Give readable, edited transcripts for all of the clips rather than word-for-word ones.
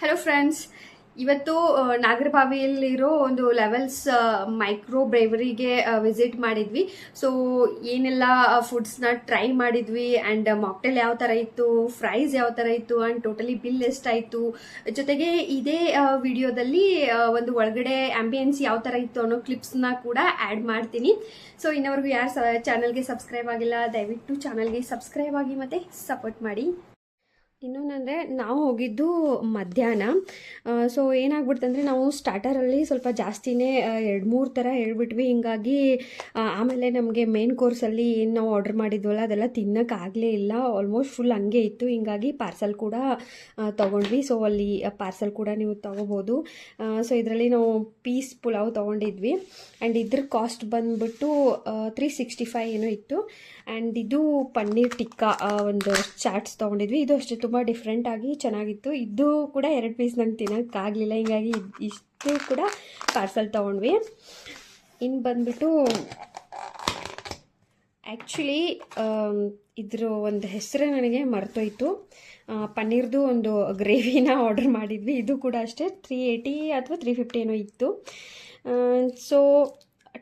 Hello friends, ಇವತ್ತು ನಾಗರಬಾವಿಯಲ್ಲಿರೋ ಒಂದು levels micro ಬ್ರೇವರಿಗೆ visit ಮಾಡಿದ್ವಿ. ಸೊ ಏನೆಲ್ಲ ಫುಡ್ಸ್ನ ಟ್ರೈ ಮಾಡಿದ್ವಿ ಆ್ಯಂಡ್ ಮಾಕ್ಟೇಲ್ ಯಾವ ಥರ ಇತ್ತು, ಫ್ರೈಸ್ ಯಾವ ಥರ ಇತ್ತು ಆ್ಯಂಡ್ ಟೋಟಲಿ ಬಿಲ್ ಎಷ್ಟಾಯಿತು. ಜೊತೆಗೆ ಇದೇ ವಿಡಿಯೋದಲ್ಲಿ ಒಂದು ಒಳಗಡೆ ಆಂಬಿಯನ್ಸ್ ಯಾವ ಥರ ಇತ್ತು ಅನ್ನೋ ಕ್ಲಿಪ್ಸ್ನ ಕೂಡ ಆ್ಯಡ್ ಮಾಡ್ತೀನಿ. ಸೊ ಇನ್ನವರೆಗೂ ಯಾರು ಚಾನಲ್ಗೆ ಸಬ್ಸ್ಕ್ರೈಬ್ ಆಗಿಲ್ಲ, ದಯವಿಟ್ಟು ಚಾನಲ್ಗೆ ಸಬ್ಸ್ಕ್ರೈಬ್ ಆಗಿ ಮತ್ತು ಸಪೋರ್ಟ್ ಮಾಡಿ. ಇನ್ನೊಂದಂದರೆ ನಾವು ಹೋಗಿದ್ದು ಮಧ್ಯಾಹ್ನ. ಸೊ ಏನಾಗ್ಬಿಡ್ತಂದರೆ ನಾವು ಸ್ಟಾರ್ಟರಲ್ಲಿ ಸ್ವಲ್ಪ ಜಾಸ್ತಿನೇ 2-3 ಥರ ಹೇಳ್ಬಿಟ್ವಿ. ಹಿಂಗಾಗಿ ಆಮೇಲೆ ನಮಗೆ ಮೇನ್ ಕೋರ್ಸಲ್ಲಿ ಏನು ನಾವು ಆರ್ಡ್ರ್ ಮಾಡಿದ್ವಲ್ಲ ಅದೆಲ್ಲ ತಿನ್ನೋಕ್ಕಾಗಲೇ ಇಲ್ಲ. ಆಲ್ಮೋಸ್ಟ್ ಫುಲ್ ಹಂಗೆ ಇತ್ತು. ಹಿಂಗಾಗಿ ಪಾರ್ಸಲ್ ಕೂಡ ತೊಗೊಂಡ್ವಿ. ಸೊ ಅಲ್ಲಿ ಪಾರ್ಸಲ್ ಕೂಡ ನೀವು ತೊಗೋಬೋದು. ಸೊ ಇದರಲ್ಲಿ ನಾವು ಪೀಸ್ ಪುಲಾವ್ ತೊಗೊಂಡಿದ್ವಿ ಆ್ಯಂಡ್ ಇದ್ರ ಕಾಸ್ಟ್ ಬಂದುಬಿಟ್ಟು 365 ಏನೋ ಇತ್ತು. ಆ್ಯಂಡ್ ಇದು ಪನ್ನೀರ್ ಟಿಕ್ಕಾ ಒಂದು ಚಾಟ್ಸ್ ತೊಗೊಂಡಿದ್ವಿ. ಇದು ಅಷ್ಟೇ ತುಂಬ ಡಿಫ್ರೆಂಟಾಗಿ ಚೆನ್ನಾಗಿತ್ತು. ಇದು ಕೂಡ 2 ಪೀಸ್ ನಂಗೆ ತಿನ್ನೋಕ್ಕಾಗಲಿಲ್ಲ. ಹಿಂಗಾಗಿ ಇಷ್ಟು ಕೂಡ ಪಾರ್ಸಲ್ ತೊಗೊಂಡ್ವಿ. ಇನ್ನು ಬಂದುಬಿಟ್ಟು ಆ್ಯಕ್ಚುಲಿ ಇದ್ರ ಒಂದು ಹೆಸರು ನನಗೆ ಮರ್ತೋಯ್ತು. ಪನ್ನೀರ್ದು ಒಂದು ಗ್ರೇವಿನ ಆರ್ಡರ್ ಮಾಡಿದ್ವಿ. ಇದು ಕೂಡ ಅಷ್ಟೇ 380 ಅಥವಾ 350 ಏನೋ ಇತ್ತು. ಸೊ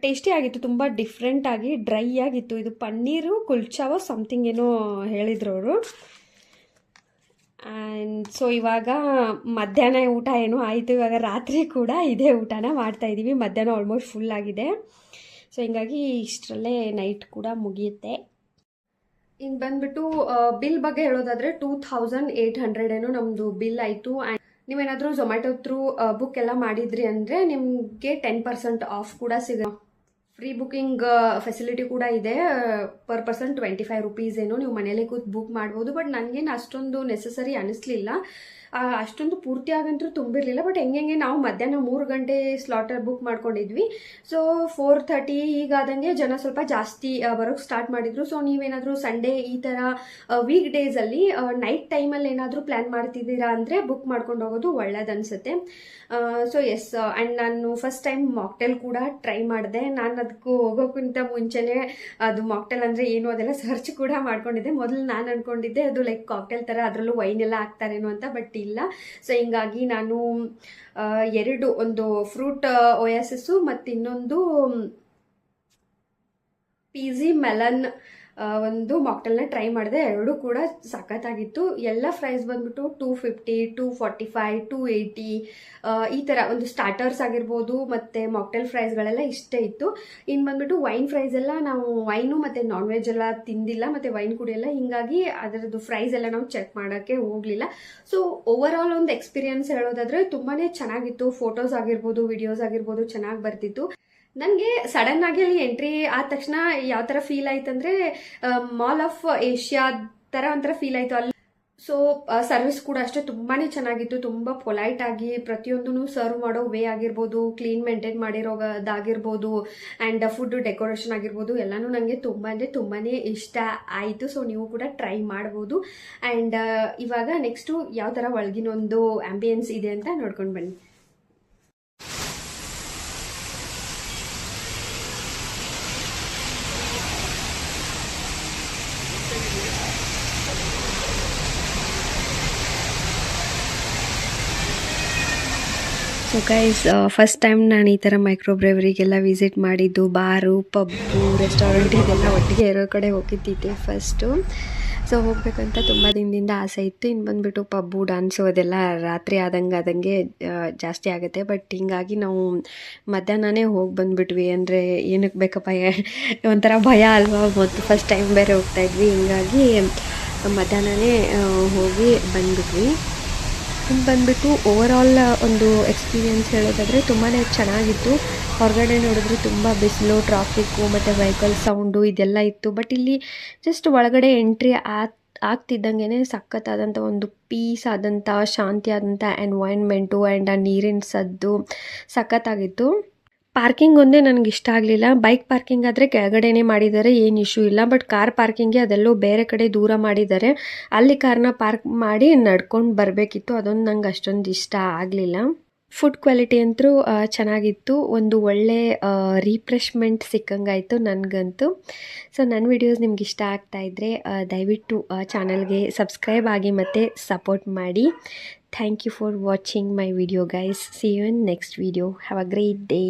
ಟೇಸ್ಟಿ ಆಗಿತ್ತು, ತುಂಬ ಡಿಫ್ರೆಂಟಾಗಿ ಡ್ರೈ ಆಗಿತ್ತು. ಇದು ಪನ್ನೀರು ಕುಲ್ಚಾವೋ ಸಮಥಿಂಗ್ ಏನೋ ಹೇಳಿದ್ರು ಅವರು. ಆ್ಯಂಡ್ ಸೊ ಇವಾಗ ಮಧ್ಯಾಹ್ನ ಊಟ ಏನೋ ಆಯಿತು. ಇವಾಗ ರಾತ್ರಿ ಕೂಡ ಇದೇ ಊಟನ ಮಾಡ್ತಾಯಿದ್ದೀವಿ. ಮಧ್ಯಾಹ್ನ ಆಲ್ಮೋಸ್ಟ್ ಫುಲ್ ಆಗಿದೆ. ಸೊ ಹಿಂಗಾಗಿ ಇಷ್ಟರಲ್ಲೇ ನೈಟ್ ಕೂಡ ಮುಗಿಯುತ್ತೆ. ಇನ್ನು ಬಂದುಬಿಟ್ಟು ಬಿಲ್ ಬಗ್ಗೆ ಹೇಳೋದಾದರೆ 2800 ಏನೋ ನಮ್ಮದು ಬಿಲ್ ಆಯಿತು. ಆ್ಯಂಡ್ ನೀವೇನಾದರೂ ಝೊಮ್ಯಾಟೊ ಥ್ರೂ ಬುಕ್ ಎಲ್ಲ ಮಾಡಿದ್ರಿ ಅಂದರೆ ನಿಮಗೆ 10% ಆಫ್ ಕೂಡ ಫ್ರೀ ಬುಕ್ಕಿಂಗ್ ಫೆಸಿಲಿಟಿ ಕೂಡ ಇದೆ. ಪರ್ ಪರ್ಸನ್ 25 ರೂಪೀಸ್ ಏನೋ ನೀವು ಮನೇಲಿ ಕೂತು ಬುಕ್ ಮಾಡ್ಬೋದು. ಬಟ್ ನನಗೇನು ಅಷ್ಟೊಂದು ನೆಸಸರಿ ಅನ್ನಿಸ್ಲಿಲ್ಲ. ಅಷ್ಟೊಂದು ಪೂರ್ತಿಯಾಗಂತೂ ತುಂಬಿರಲಿಲ್ಲ. ಬಟ್ ಹೆಂಗೆ ನಾವು ಮಧ್ಯಾಹ್ನ 3 ಗಂಟೆ ಸ್ಲಾಟರ್ ಬುಕ್ ಮಾಡ್ಕೊಂಡಿದ್ವಿ. ಸೊ 4:30 ಹೀಗಾದಂಗೆ ಜನ ಸ್ವಲ್ಪ ಜಾಸ್ತಿ ಬರೋಕ್ಕೆ ಸ್ಟಾರ್ಟ್ ಮಾಡಿದರು. ಸೊ ನೀವೇನಾದರೂ ಸಂಡೇ ಈ ಥರ ವೀಕ್ ಡೇಸಲ್ಲಿ ನೈಟ್ ಟೈಮಲ್ಲಿ ಏನಾದರೂ ಪ್ಲ್ಯಾನ್ ಮಾಡ್ತಿದ್ದೀರಾ ಅಂದರೆ ಬುಕ್ ಮಾಡ್ಕೊಂಡು ಹೋಗೋದು ಒಳ್ಳೇದನ್ಸುತ್ತೆ. ಸೊ ಎಸ್, ಆ್ಯಂಡ್ ನಾನು ಫಸ್ಟ್ ಟೈಮ್ ಮಾಕ್ಟೇಲ್ ಕೂಡ ಟ್ರೈ ಮಾಡಿದೆ. ನಾನು ಅದಕ್ಕೂ ಹೋಗೋಕ್ಕಿಂತ ಮುಂಚೆನೇ ಅದು ಮಾಕ್ಟೇಲ್ ಅಂದರೆ ಏನು ಅದೆಲ್ಲ ಸರ್ಚ್ ಕೂಡ ಮಾಡ್ಕೊಂಡಿದ್ದೆ. ಮೊದಲು ನಾನು ಅಂದ್ಕೊಂಡಿದ್ದೆ ಅದು ಲೈಕ್ ಕಾಕ್ಟೇಲ್ ಥರ ಅದರಲ್ಲೂ ವೈನ್ ಎಲ್ಲ ಹಾಕ್ತಾರೇನೋ ಅಂತ, ಬಟ್ ಇಲ್ಲ. ಸೊ ಹಿಂಗಾಗಿ ನಾನು 2 ಒಂದು ಫ್ರೂಟ್ ಒಯಾಸಿಸ್ಸು ಮತ್ತು ಇನ್ನೊಂದು ಪೀಸಿ ಮೆಲನ್ ಒಂದು ಮಾಕ್ಟೇಲ್ನ ಟ್ರೈ ಮಾಡಿದೆ. 2 ಕೂಡ ಸಖತ್ತಾಗಿತ್ತು. ಎಲ್ಲ ಪ್ರೈಸ್ ಬಂದ್ಬಿಟ್ಟು 250, 245, 280 ಈ ಥರ ಒಂದು ಸ್ಟಾರ್ಟರ್ಸ್ ಆಗಿರ್ಬೋದು ಮತ್ತು ಮಾಕ್ಟೇಲ್ ಪ್ರೈಸ್ಗಳೆಲ್ಲ ಇಷ್ಟೇ ಇತ್ತು. ಇನ್ನು ಬಂದ್ಬಿಟ್ಟು ವೈನ್ ಪ್ರೈಸ್ ಎಲ್ಲ ನಾವು ವೈನು ಮತ್ತು ನಾನ್ ವೆಜ್ ಎಲ್ಲ ತಿಂದಿಲ್ಲ ಮತ್ತು ವೈನ್ ಕುಡಿಯಲ್ಲ. ಹಿಂಗಾಗಿ ಅದರದ್ದು ಪ್ರೈಸ್ ಎಲ್ಲ ನಾವು ಚೆಕ್ ಮಾಡೋಕ್ಕೆ ಹೋಗಲಿಲ್ಲ. ಸೊ ಓವರ್ ಆಲ್ ಒಂದು ಎಕ್ಸ್ಪೀರಿಯನ್ಸ್ ಹೇಳೋದಾದರೆ ತುಂಬಾ ಚೆನ್ನಾಗಿತ್ತು. ಫೋಟೋಸ್ ಆಗಿರ್ಬೋದು, ವಿಡಿಯೋಸ್ ಆಗಿರ್ಬೋದು ಚೆನ್ನಾಗಿ ಬರ್ತಿತ್ತು. ನನಗೆ ಸಡನ್ ಆಗಿ ಅಲ್ಲಿ ಎಂಟ್ರಿ ಆದ ತಕ್ಷಣ ಯಾವ ಥರ ಫೀಲ್ ಆಯ್ತು ಅಂದರೆ ಮಾಲ್ ಆಫ್ ಏಷ್ಯಾ ಥರ ಒಂಥರ ಫೀಲ್ ಆಯಿತು ಅಲ್ಲಿ. ಸೊ ಸರ್ವಿಸ್ ಕೂಡ ಅಷ್ಟೇ ತುಂಬಾ ಚೆನ್ನಾಗಿತ್ತು. ತುಂಬ ಪೊಲೈಟ್ ಆಗಿ ಪ್ರತಿಯೊಂದೂ ಸರ್ವ್ ಮಾಡೋ ವೇ ಆಗಿರ್ಬೋದು, ಕ್ಲೀನ್ ಮೇಂಟೈನ್ ಮಾಡಿರೋದಾಗಿರ್ಬೋದು ಆ್ಯಂಡ್ ಫುಡ್ ಡೆಕೋರೇಷನ್ ಆಗಿರ್ಬೋದು ಎಲ್ಲನೂ ನನಗೆ ತುಂಬಾ ಇಷ್ಟ ಆಯಿತು. ಸೊ ನೀವು ಕೂಡ ಟ್ರೈ ಮಾಡ್ಬೋದು. ಆ್ಯಂಡ್ ಇವಾಗ ನೆಕ್ಸ್ಟು ಯಾವ ಥರ ಒಳಗಿನೊಂದು ಆಂಬಿಯನ್ಸ್ ಇದೆ ಅಂತ ನೋಡ್ಕೊಂಡು ಬನ್ನಿ. ಸೊ ಗೈಸ್, ಫಸ್ಟ್ ಟೈಮ್ ನಾನು ಈ ಥರ ಮೈಕ್ರೋ ಬ್ರೇವರಿಗೆಲ್ಲ ವಿಸಿಟ್ ಮಾಡಿದ್ದು. ಬಾರು, ಪಬ್ಬು, ರೆಸ್ಟೋರೆಂಟ್ ಇದೆಲ್ಲ ಒಟ್ಟಿಗೆ ಇರೋ ಕಡೆ ಹೋಗಿದ್ದಿದ್ದೆ ಫಸ್ಟು. ಸೊ ಹೋಗ್ಬೇಕಂತ ತುಂಬ ದಿನದಿಂದ ಆಸೆ ಇತ್ತು. ಇನ್ನು ಬಂದುಬಿಟ್ಟು ಪಬ್ಬು, ಡ್ಯಾನ್ಸು ಅದೆಲ್ಲ ರಾತ್ರಿ ಆದಂಗೆ ಜಾಸ್ತಿ ಆಗುತ್ತೆ. ಬಟ್ ಹಿಂಗಾಗಿ ನಾವು ಮಧ್ಯಾಹ್ನನೇ ಹೋಗಿ ಬಂದುಬಿಟ್ವಿ. ಅಂದರೆ ಏನಕ್ಕೆ ಬೇಕಪ್ಪ, ಒಂಥರ ಭಯ ಅಲ್ವಾ, ಮತ್ತು ಫಸ್ಟ್ ಟೈಮ್ ಬೇರೆ ಹೋಗ್ತಾಯಿದ್ವಿ. ಹಿಂಗಾಗಿ ಮಧ್ಯಾಹ್ನನೇ ಹೋಗಿ ಬಂದುಬಿಟ್ವಿ. ಬಂದುಬಿಟ್ಟು ಓವರ್ ಆಲ್ ಒಂದು ಎಕ್ಸ್ಪೀರಿಯೆನ್ಸ್ ಹೇಳೋದಾದರೆ ತುಂಬಾ ಚೆನ್ನಾಗಿತ್ತು. ಹೊರಗಡೆ ನೋಡಿದ್ರೆ ತುಂಬ ಬಿಸಿಲು, ಟ್ರಾಫಿಕ್ಕು ಮತ್ತು ವೆಹಿಕಲ್ ಸೌಂಡು ಇದೆಲ್ಲ ಇತ್ತು. ಬಟ್ ಇಲ್ಲಿ ಜಸ್ಟ್ ಒಳಗಡೆ ಎಂಟ್ರಿ ಆಗ್ತಿದ್ದಂಗೆ ಸಖತ್ತಾದಂಥ ಒಂದು ಪೀಸ್ ಆದಂಥ, ಶಾಂತಿ ಆದಂಥ ಎನ್ವೈರ್ನ್ಮೆಂಟು ಆ್ಯಂಡ್ ಆ ನೀರಿನ ಸದ್ದು ಸಖತ್ತಾಗಿತ್ತು. ಪಾರ್ಕಿಂಗ್ ಒಂದೇ ನನಗೆ ಇಷ್ಟ ಆಗಲಿಲ್ಲ. ಬೈಕ್ ಪಾರ್ಕಿಂಗ್ ಆದರೆ ಕೆಳಗಡೆನೇ ಮಾಡಿದ್ದಾರೆ, ಏನು ಇಶ್ಯೂ ಇಲ್ಲ. ಬಟ್ ಕಾರ್ ಪಾರ್ಕಿಂಗ್ಗೆ ಅದೆಲ್ಲೋ ಬೇರೆ ಕಡೆ ದೂರ ಮಾಡಿದ್ದಾರೆ. ಅಲ್ಲಿ ಕಾರ್ನ ಪಾರ್ಕ್ ಮಾಡಿ ನಡ್ಕೊಂಡು ಬರಬೇಕಿತ್ತು. ಅದೊಂದು ನಂಗೆ ಅಷ್ಟೊಂದು ಇಷ್ಟ ಆಗಲಿಲ್ಲ. ಫುಡ್ ಕ್ವಾಲಿಟಿ ಅಂತೂ ಚೆನ್ನಾಗಿತ್ತು. ಒಂದು ಒಳ್ಳೆ ರಿಫ್ರೆಶ್ಮೆಂಟ್ ಸಿಕ್ಕಂಗಾಯಿತು ನನಗಂತೂ. ಸೊ ನನ್ನ ವಿಡಿಯೋಸ್ ನಿಮ್ಗೆ ಇಷ್ಟ ಆಗ್ತಾಯಿದ್ರೆ ದಯವಿಟ್ಟು ಚಾನಲ್ಗೆ ಸಬ್ಸ್ಕ್ರೈಬ್ ಆಗಿ ಮತ್ತು ಸಪೋರ್ಟ್ ಮಾಡಿ. Thank you for watching my video guys. See you in next video. Have a great day.